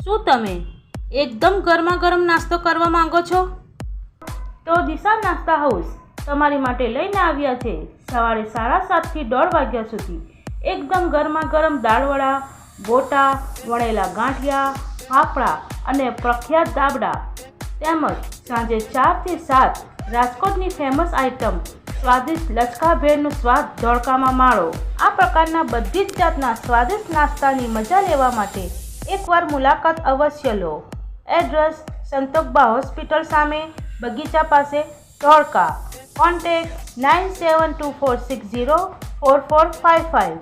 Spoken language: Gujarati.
શું તમે એકદમ ગરમા ગરમ નાસ્તો કરવા માંગો છો? તો દિશા નાસ્તા હાઉસ તમારી માટે લઈને આવ્યા છે સવારે 7:30 થી 1:30 વાગ્યા સુધી એકદમ ગરમા ગરમ દાળવડા, ગોટા, વણેલા ગાંઠિયા, ફાફડા અને પ્રખ્યાત દાબડા, તેમજ સાંજે 4 થી 7 રાજકોટની ફેમસ આઇટમ સ્વાદિષ્ટ લચકા ભેળનો સ્વાદ ધોળકામાં માણો। આ પ્રકારના બધી જ જાતના સ્વાદિષ્ટ નાસ્તાની મજા લેવા માટે એકવાર મુલાકાત અવશ્ય લો। એડ્રેસ સંતોકબા હોસ્પિટલ સામે, બગીચા પાસે, ધોળકા। કોન્ટેક્ટ 9724604455।